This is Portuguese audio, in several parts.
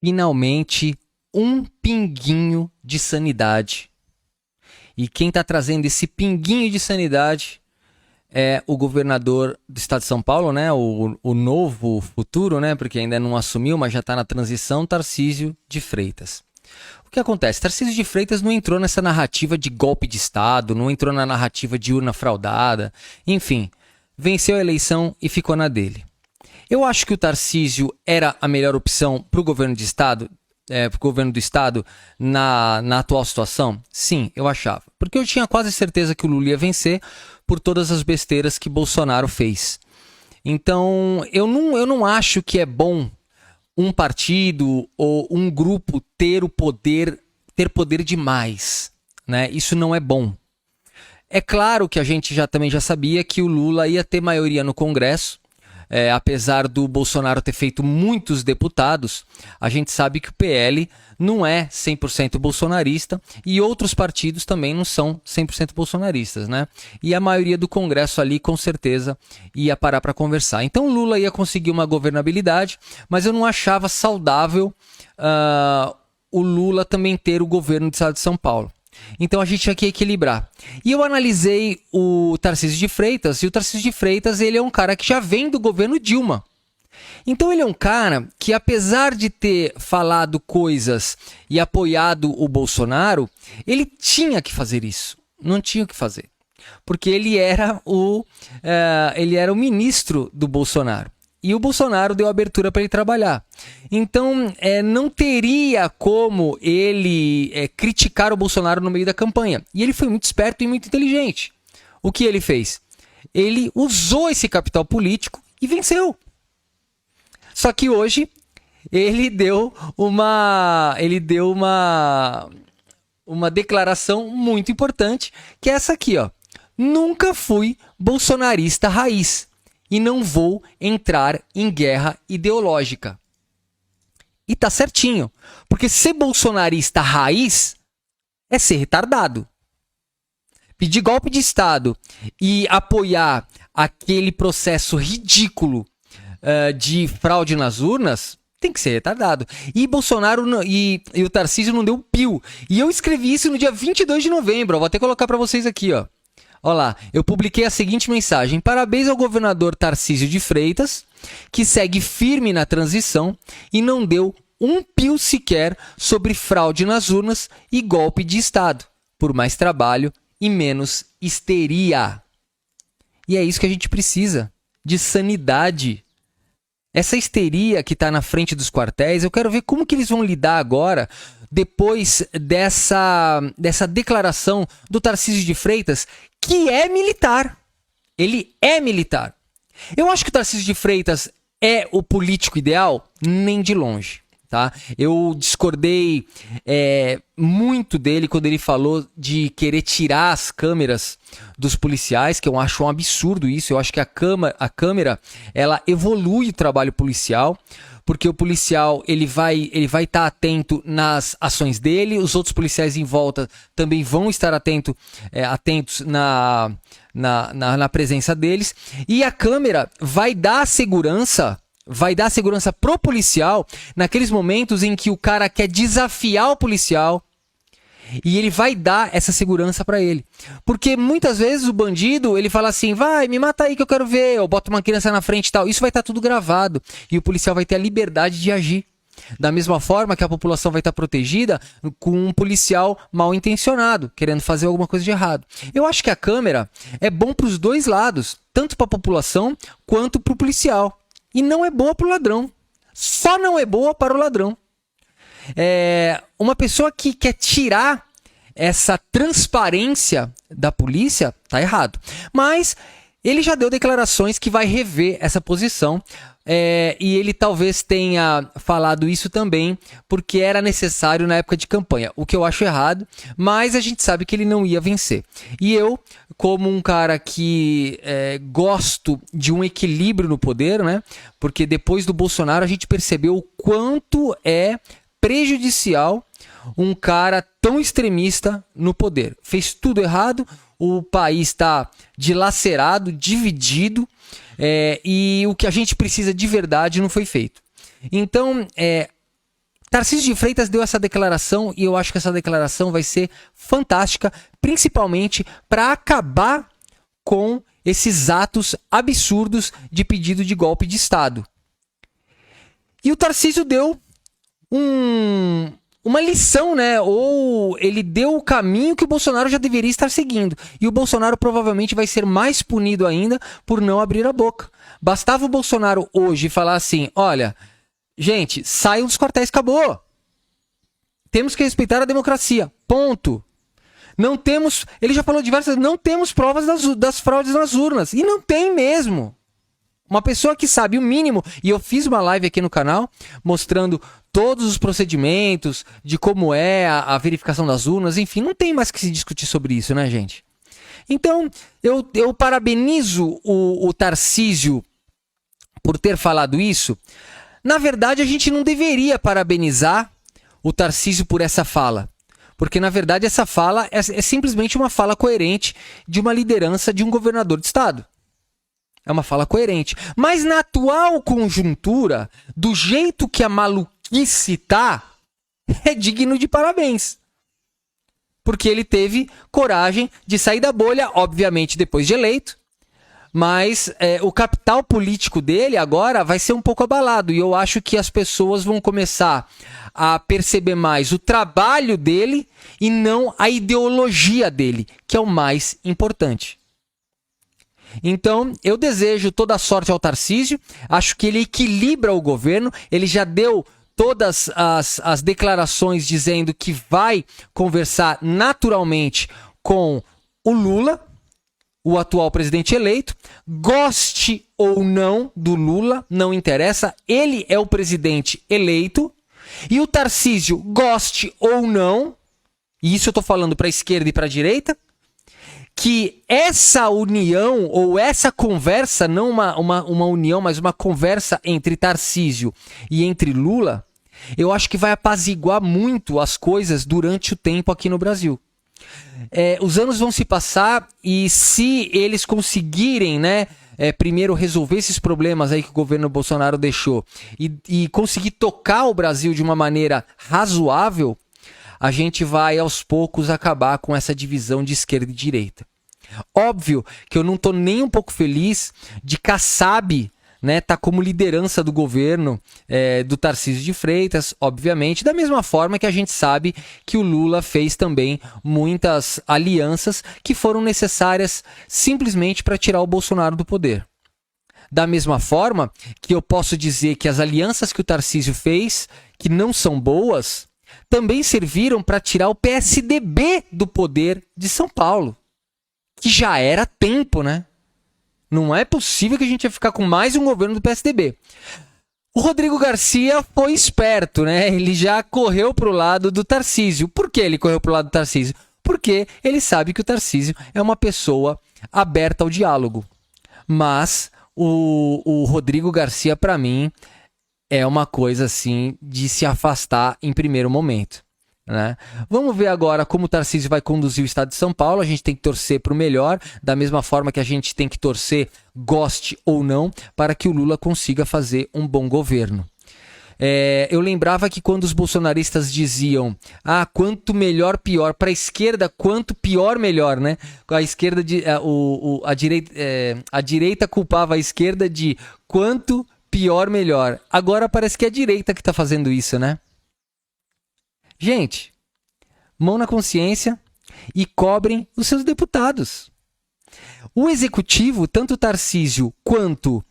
Finalmente, um pinguinho de sanidade. E quem está trazendo esse pinguinho de sanidade é o governador do estado de São Paulo, né? O novo futuro, né? Porque ainda não assumiu, mas já está na transição, Tarcísio de Freitas. O que acontece? Tarcísio de Freitas não entrou nessa narrativa de golpe de Estado, não entrou na narrativa de urna fraudada, enfim, venceu a eleição e ficou na dele. Eu acho que o Tarcísio era a melhor opção para o governo de Estado, para o governo do Estado na atual situação? Sim, eu achava. Porque eu tinha quase certeza que o Lula ia vencer por todas as besteiras que Bolsonaro fez. Então, eu não acho que é bom um partido ou um grupo ter poder demais, né? Isso não é bom. É claro que a gente também já sabia que o Lula ia ter maioria no Congresso. Apesar do Bolsonaro ter feito muitos deputados, a gente sabe que o PL não é 100% bolsonarista e outros partidos também não são 100% bolsonaristas, né? E a maioria do Congresso ali, com certeza, ia parar para conversar. Então o Lula ia conseguir uma governabilidade, mas eu não achava saudável o Lula também ter o governo do estado de São Paulo. Então a gente tinha que equilibrar. E eu analisei o Tarcísio de Freitas, e o Tarcísio de Freitas ele é um cara que já vem do governo Dilma. Então ele é um cara que, apesar de ter falado coisas e apoiado o Bolsonaro, ele tinha que fazer isso. Não tinha o que fazer. Porque ele era o ministro do Bolsonaro. E o Bolsonaro deu abertura para ele trabalhar. Então, não teria como ele criticar o Bolsonaro no meio da campanha. E ele foi muito esperto e muito inteligente. O que ele fez? Ele usou esse capital político e venceu. Só que hoje ele deu uma declaração muito importante, que é essa aqui, ó. Nunca fui bolsonarista raiz. E não vou entrar em guerra ideológica. E tá certinho. Porque ser bolsonarista raiz é ser retardado. Pedir golpe de Estado e apoiar aquele processo ridículo de fraude nas urnas tem que ser retardado. E Bolsonaro e o Tarcísio não deu um pio. E eu escrevi isso no dia 22 de novembro. Vou até colocar para vocês aqui, ó. Olha lá, eu publiquei a seguinte mensagem: parabéns ao governador Tarcísio de Freitas, que segue firme na transição e não deu um pio sequer sobre fraude nas urnas e golpe de Estado, por mais trabalho e menos histeria. E é isso que a gente precisa, de sanidade. Essa histeria que está na frente dos quartéis, eu quero ver como que eles vão lidar agora, depois dessa declaração do Tarcísio de Freitas, que é militar. Ele é militar. Eu acho que o Tarcísio de Freitas é o político ideal? Nem de longe. Tá? Eu discordei muito dele quando ele falou de querer tirar as câmeras dos policiais, que eu acho um absurdo isso. Eu acho que a câmera ela evolui o trabalho policial, porque o policial ele vai estar atento nas ações dele, os outros policiais em volta também vão estar atentos na presença deles, e a câmera vai dar segurança pro policial naqueles momentos em que o cara quer desafiar o policial, e ele vai dar essa segurança para ele. Porque muitas vezes o bandido, ele fala assim: vai, me mata aí que eu quero ver, ou bota uma criança na frente e tal. Isso vai estar tudo gravado, e o policial vai ter a liberdade de agir. Da mesma forma que a população vai estar protegida com um policial mal intencionado, querendo fazer alguma coisa de errado. Eu acho que a câmera é bom para os dois lados, tanto para a população quanto para o policial. E não é boa para o ladrão. Só não é boa para o ladrão. Uma pessoa que quer tirar essa transparência da polícia, tá errado. Mas ele já deu declarações que vai rever essa posição. E ele talvez tenha falado isso também porque era necessário na época de campanha, o que eu acho errado, mas a gente sabe que ele não ia vencer. E eu, como um cara que gosto de um equilíbrio no poder, né? Porque depois do Bolsonaro a gente percebeu o quanto é prejudicial um cara tão extremista no poder. Fez tudo errado, o país está dilacerado, dividido, e o que a gente precisa de verdade não foi feito. Então, Tarcísio de Freitas deu essa declaração e eu acho que essa declaração vai ser fantástica, principalmente para acabar com esses atos absurdos de pedido de golpe de Estado. E o Tarcísio deu uma lição, né? Ou ele deu o caminho que o Bolsonaro já deveria estar seguindo. E o Bolsonaro provavelmente vai ser mais punido ainda por não abrir a boca. Bastava o Bolsonaro hoje falar assim, olha, gente, saiam dos quartéis, acabou. Temos que respeitar a democracia, ponto. Não temos, ele já falou diversas vezes, não temos provas das fraudes nas urnas. E não tem mesmo. Uma pessoa que sabe o mínimo, e eu fiz uma live aqui no canal mostrando todos os procedimentos de como é a verificação das urnas, enfim, não tem mais que se discutir sobre isso, né, gente? Então, eu parabenizo o Tarcísio por ter falado isso. Na verdade, a gente não deveria parabenizar o Tarcísio por essa fala. Porque, na verdade, essa fala é simplesmente uma fala coerente de uma liderança de um governador de estado. É uma fala coerente. Mas na atual conjuntura, do jeito que a maluquice tá, é digno de parabéns. Porque ele teve coragem de sair da bolha, obviamente depois de eleito. Mas o capital político dele agora vai ser um pouco abalado. E eu acho que as pessoas vão começar a perceber mais o trabalho dele e não a ideologia dele, que é o mais importante. Então, eu desejo toda a sorte ao Tarcísio. Acho que ele equilibra o governo. Ele já deu todas as declarações dizendo que vai conversar naturalmente com o Lula, o atual presidente eleito. Goste ou não do Lula, não interessa. Ele é o presidente eleito. E o Tarcísio, goste ou não, e isso eu estou falando para a esquerda e para a direita, que essa união ou essa conversa, não uma união, mas uma conversa entre Tarcísio e entre Lula, eu acho que vai apaziguar muito as coisas durante o tempo aqui no Brasil. Os anos vão se passar e se eles conseguirem, né, primeiro resolver esses problemas aí que o governo Bolsonaro deixou e conseguir tocar o Brasil de uma maneira razoável, a gente vai aos poucos acabar com essa divisão de esquerda e direita. Óbvio que eu não estou nem um pouco feliz de Kassab, né, tá como liderança do governo do Tarcísio de Freitas, obviamente, da mesma forma que a gente sabe que o Lula fez também muitas alianças que foram necessárias simplesmente para tirar o Bolsonaro do poder. Da mesma forma que eu posso dizer que as alianças que o Tarcísio fez, que não são boas, também serviram para tirar o PSDB do poder de São Paulo, que já era tempo, né? Não é possível que a gente ia ficar com mais um governo do PSDB. O Rodrigo Garcia foi esperto, né? Ele já correu pro lado do Tarcísio. Por que ele correu pro lado do Tarcísio? Porque ele sabe que o Tarcísio é uma pessoa aberta ao diálogo. Mas o Rodrigo Garcia, para mim, é uma coisa assim de se afastar em primeiro momento, né? Vamos ver agora como o Tarcísio vai conduzir o estado de São Paulo. A gente tem que torcer para o melhor, da mesma forma que a gente tem que torcer, goste ou não, para que o Lula consiga fazer um bom governo. Eu lembrava que quando os bolsonaristas diziam quanto melhor, pior, para a esquerda, quanto pior, melhor, né? A esquerda, a direita culpava a esquerda de quanto pior, melhor. Agora parece que é a direita que está fazendo isso, né? Gente, mão na consciência e cobrem os seus deputados. O executivo, tanto o Tarcísio quanto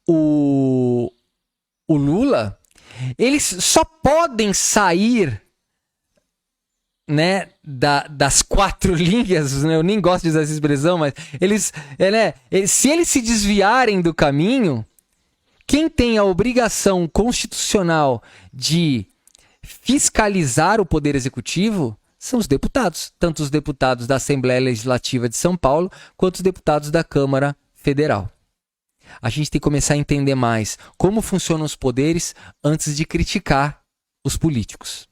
o Lula, eles só podem sair, né, das quatro linhas, né? Eu nem gosto de usar essa expressão, mas se eles se desviarem do caminho, quem tem a obrigação constitucional de fiscalizar o poder executivo são os deputados, tanto os deputados da Assembleia Legislativa de São Paulo quanto os deputados da Câmara Federal. A gente tem que começar a entender mais como funcionam os poderes antes de criticar os políticos.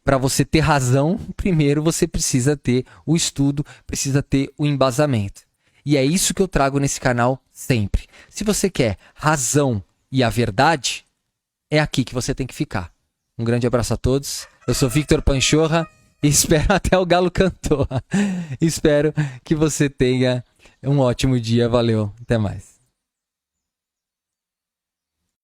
Para você ter razão, primeiro você precisa ter o estudo, precisa ter o embasamento. E é isso que eu trago nesse canal sempre. Se você quer razão e a verdade, é aqui que você tem que ficar. Um grande abraço a todos. Eu sou Victor Panchorra e espero até o Galo cantou. Espero que você tenha um ótimo dia. Valeu. Até mais.